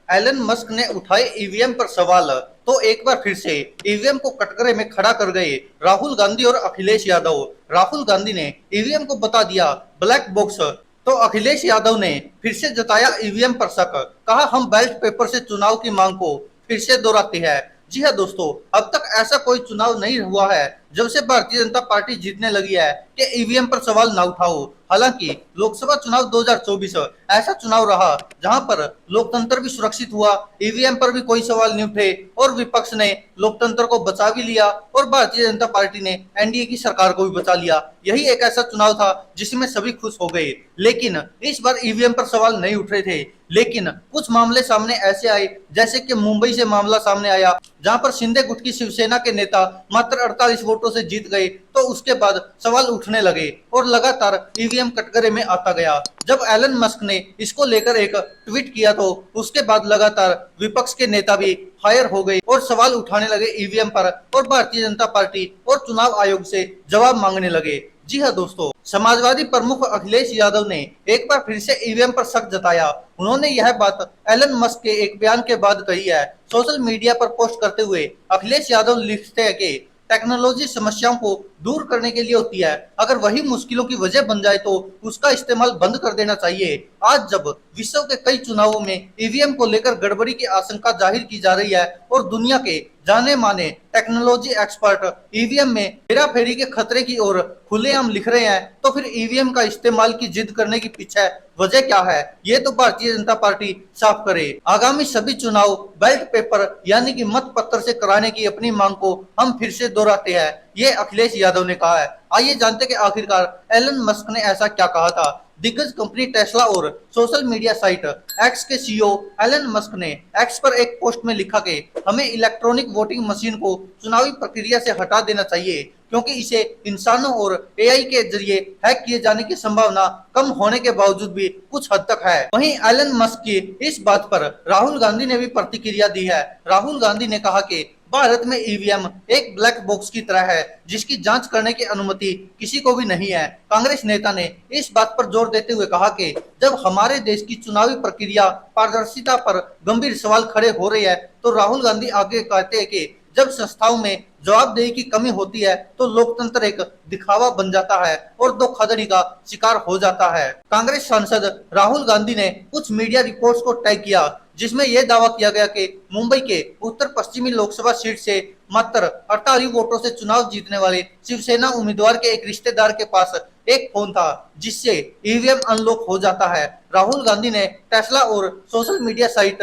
Elon Musk ने उठाए EVM पर सवाल, तो एक बार फिर से ईवीएम को कटघरे में खड़ा कर गए राहुल गांधी और अखिलेश यादव। राहुल गांधी ने ईवीएम को बता दिया ब्लैक बॉक्स, तो अखिलेश यादव ने फिर से जताया ईवीएम पर शक। कहा हम बैलेट पेपर से चुनाव की मांग को फिर से दोहराते हैं। जी हाँ दोस्तों, अब तक ऐसा कोई चुनाव नहीं हुआ है जब से भारतीय जनता पार्टी जीतने लगी है कि ईवीएम पर सवाल ना उठाओ। हालांकि लोकसभा चुनाव 2024 ऐसा चुनाव रहा जहां पर लोकतंत्र भी सुरक्षित हुआ, ईवीएम पर भी कोई सवाल नहीं उठे और विपक्ष ने लोकतंत्र को बचा भी लिया और भारतीय जनता पार्टी ने एनडीए की सरकार को भी बचा लिया। यही एक ऐसा चुनाव था जिसमें सभी खुश हो गए। लेकिन इस बार ईवीएम पर सवाल नहीं उठ रहे थे, लेकिन कुछ मामले सामने ऐसे आए, जैसे कि मुंबई से मामला सामने आया जहां पर शिंदे गुट की शिवसेना के नेता मात्र 48 वोटों से जीत गए। तो उसके बाद सवाल उठने लगे और लगातार ईवीएम कटघरे में आता गया। जब एलन मस्क ने इसको लेकर एक ट्वीट किया तो उसके बाद लगातार विपक्ष के नेता भी फायर हो गए और सवाल उठाने लगे ईवीएम पर और भारतीय जनता पार्टी और चुनाव आयोग से जवाब मांगने लगे। जी हाँ दोस्तों, समाजवादी प्रमुख अखिलेश यादव ने एक बार फिर से ईवीएम पर शक जताया। उन्होंने यह बात एलन मस्क के एक बयान के बाद कही है। सोशल मीडिया पर पोस्ट करते हुए अखिलेश यादव लिखते हैं कि टेक्नोलॉजी समस्याओं को दूर करने के लिए होती है, अगर वही मुश्किलों की वजह बन जाए तो उसका इस्तेमाल बंद कर देना चाहिए। आज जब विश्व के कई चुनावों में ईवीएम को लेकर गड़बड़ी की आशंका जाहिर की जा रही है और दुनिया के जाने माने टेक्नोलॉजी एक्सपर्ट ईवीएम में हेराफेरी के खतरे की ओर खुलेआम लिख रहे हैं, तो फिर ईवीएम का इस्तेमाल की जिद करने की पीछे वजह क्या है, ये तो भारतीय जनता पार्टी साफ करे। आगामी सभी चुनाव बैलेट पेपर यानी कि मत पत्र से कराने की अपनी मांग को हम फिर से दोहराते हैं, ये अखिलेश यादव ने कहा है। आइए जानते कि आखिरकार एलन मस्क ने ऐसा क्या कहा था। दिग्गज कंपनी टेस्ला और सोशल मीडिया साइट एक्स के सीईओ एलन मस्क ने एक्स पर एक पोस्ट में लिखा कि हमें इलेक्ट्रॉनिक वोटिंग मशीन को चुनावी प्रक्रिया से हटा देना चाहिए, क्योंकि इसे इंसानों और एआई के जरिए हैक किए जाने की संभावना कम होने के बावजूद भी कुछ हद तक है। वहीं एलन मस्क की इस बात पर राहुल गांधी ने भी प्रतिक्रिया दी है। राहुल गांधी ने कहा कि भारत में ईवीएम एक ब्लैक बॉक्स की तरह है जिसकी जांच करने की अनुमति किसी को भी नहीं है। कांग्रेस नेता ने इस बात पर जोर देते हुए कहा कि जब हमारे देश की चुनावी प्रक्रिया पारदर्शिता पर गंभीर सवाल खड़े हो रहे हैं, तो राहुल गांधी आगे कहते हैं कि जब संस्थाओं में जवाबदेही की कमी होती है तो लोकतंत्र एक दिखावा बन जाता है और धोखाधड़ी का शिकार हो जाता है। कांग्रेस सांसद राहुल गांधी ने कुछ मीडिया रिपोर्ट्स को टैग किया जिसमें यह दावा किया गया कि मुंबई के उत्तर पश्चिमी लोकसभा सीट से मात्र 48 वोटों से चुनाव जीतने वाले शिवसेना उम्मीदवार के एक रिश्तेदार के पास एक फोन था जिससे ईवीएम अनलॉक हो जाता है। राहुल गांधी ने टेस्ला और सोशल मीडिया साइट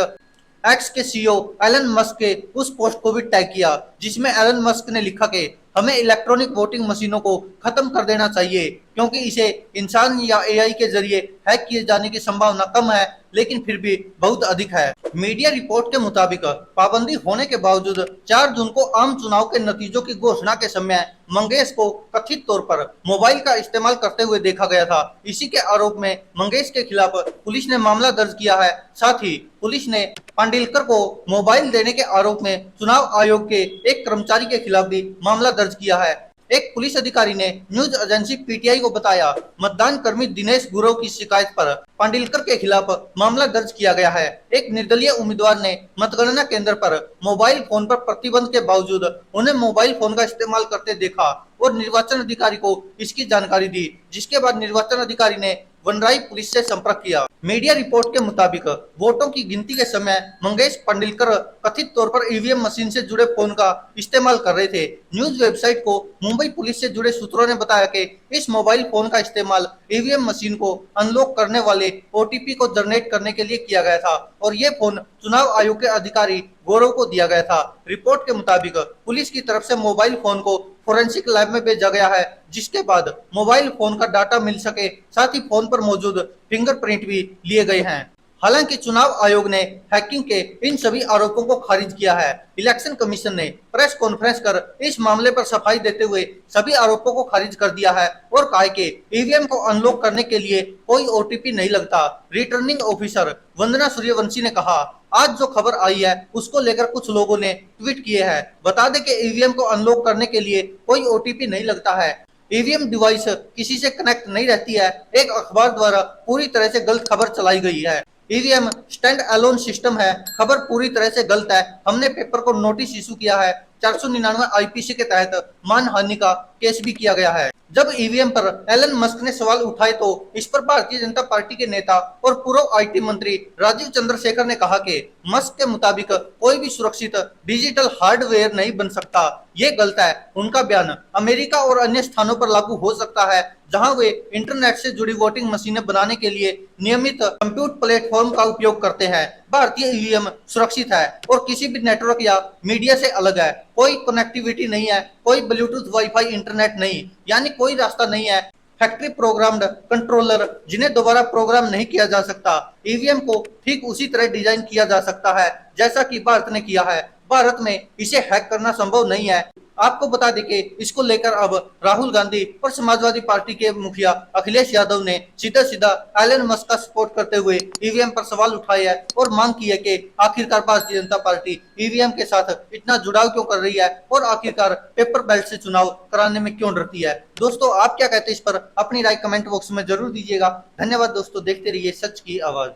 एक्स के सीईओ एलन मस्क के उस पोस्ट को भी टैग किया जिसमें एलन मस्क ने लिखा कि हमें इलेक्ट्रॉनिक वोटिंग मशीनों को खत्म कर देना चाहिए, क्योंकि इसे इंसान या एआई के जरिए हैक किए जाने की संभावना कम है, लेकिन फिर भी बहुत अधिक है। मीडिया रिपोर्ट के मुताबिक पाबंदी होने के बावजूद 4 जून को आम चुनाव के नतीजों की घोषणा के समय मंगेश को कथित तौर पर मोबाइल का इस्तेमाल करते हुए देखा गया था। इसी के आरोप में मंगेश के खिलाफ पुलिस ने मामला दर्ज किया है। साथ ही पुलिस ने पांडिलकर को मोबाइल देने के आरोप में चुनाव आयोग के एक कर्मचारी के खिलाफ भी मामला दर्ज किया है। एक पुलिस अधिकारी ने न्यूज एजेंसी पीटीआई को बताया, मतदान कर्मी दिनेश गुरव की शिकायत पर पांडिलकर के खिलाफ मामला दर्ज किया गया है। एक निर्दलीय उम्मीदवार ने मतगणना केंद्र पर मोबाइल फोन पर प्रतिबंध के बावजूद उन्हें मोबाइल फोन का इस्तेमाल करते देखा और निर्वाचन अधिकारी को इसकी जानकारी दी, जिसके बाद निर्वाचन अधिकारी ने वनराई पुलिस से संपर्क किया। मीडिया रिपोर्ट के मुताबिक वोटों की गिनती के समय मंगेश पांडिलकर कथित तौर पर ईवीएम मशीन से जुड़े फोन का इस्तेमाल कर रहे थे। न्यूज वेबसाइट को मुंबई पुलिस से जुड़े सूत्रों ने बताया कि इस मोबाइल फोन का इस्तेमाल ईवीएम मशीन को अनलॉक करने वाले ओटीपी को जनरेट करने के लिए किया गया था और ये फोन चुनाव आयोग के अधिकारी गौरव को दिया गया था। रिपोर्ट के मुताबिक पुलिस की तरफ से मोबाइल फोन को फोरेंसिक लैब में भेजा गया है, जिसके बाद मोबाइल फोन का डाटा मिल सके, साथ ही फोन पर मौजूद फिंगरप्रिंट भी लिए गए हैं। हालांकि चुनाव आयोग ने हैकिंग के इन सभी आरोपों को खारिज किया है। इलेक्शन कमीशन ने प्रेस कॉन्फ्रेंस कर इस मामले पर सफाई देते हुए सभी आरोपों को खारिज कर दिया है और कहा कि ईवीएम को अनलॉक करने के लिए कोई ओटीपी नहीं लगता। रिटर्निंग ऑफिसर वंदना सूर्यवंशी ने कहा, आज जो खबर आई है उसको लेकर कुछ लोगों ने ट्वीट किए हैं। बता दें कि ईवीएम को अनलॉक करने के लिए कोई ओटीपी नहीं लगता है। ईवीएम डिवाइस किसी से कनेक्ट नहीं रहती है। एक अखबार द्वारा पूरी तरह से गलत खबर चलाई गई है। ईवीएम स्टैंड अलोन सिस्टम है, खबर पूरी तरह से गलत है। हमने पेपर को नोटिस इशू किया है। 499 आईपीसी के तहत मानहानि का केस भी किया गया है। जब ईवीएम पर एलन मस्क ने सवाल उठाए तो इस पर भारतीय जनता पार्टी के नेता और पूर्व आईटी मंत्री राजीव चंद्रशेखर ने कहा कि मस्क के मुताबिक कोई भी सुरक्षित डिजिटल हार्डवेयर नहीं बन सकता। ये गलत है। उनका बयान अमेरिका और अन्य स्थानों पर लागू हो सकता है जहां वे इंटरनेट से जुड़ी वोटिंग मशीनें बनाने के लिए नियमित कंप्यूटर प्लेटफॉर्म का उपयोग करते हैं। भारतीय ईवीएम सुरक्षित है और किसी भी नेटवर्क या मीडिया से अलग है। कोई कनेक्टिविटी नहीं है, कोई ब्लूटूथ वाईफाई इंटरनेट नहीं, यानी कोई रास्ता नहीं है। फैक्ट्री प्रोग्राम्ड कंट्रोलर जिन्हें दोबारा प्रोग्राम नहीं किया जा सकता। ईवीएम को ठीक उसी तरह डिजाइन किया जा सकता है जैसा कि भारत ने किया है। भारत में इसे हैक करना संभव नहीं है। आपको बता दें कि इसको लेकर अब राहुल गांधी और समाजवादी पार्टी के मुखिया अखिलेश यादव ने सीधा सीधा एलन मस्क का सपोर्ट करते हुए ईवीएम पर सवाल उठाए है और मांग की है कि आखिरकार भारतीय जनता पार्टी ईवीएम के साथ इतना जुड़ाव क्यों कर रही है और आखिरकार पेपर बैलेट से चुनाव कराने में क्यों डरती है। दोस्तों, आप क्या कहते हैं इस पर? अपनी राय कमेंट बॉक्स में जरूर दीजिएगा। धन्यवाद दोस्तों, देखते रहिए सच की आवाज।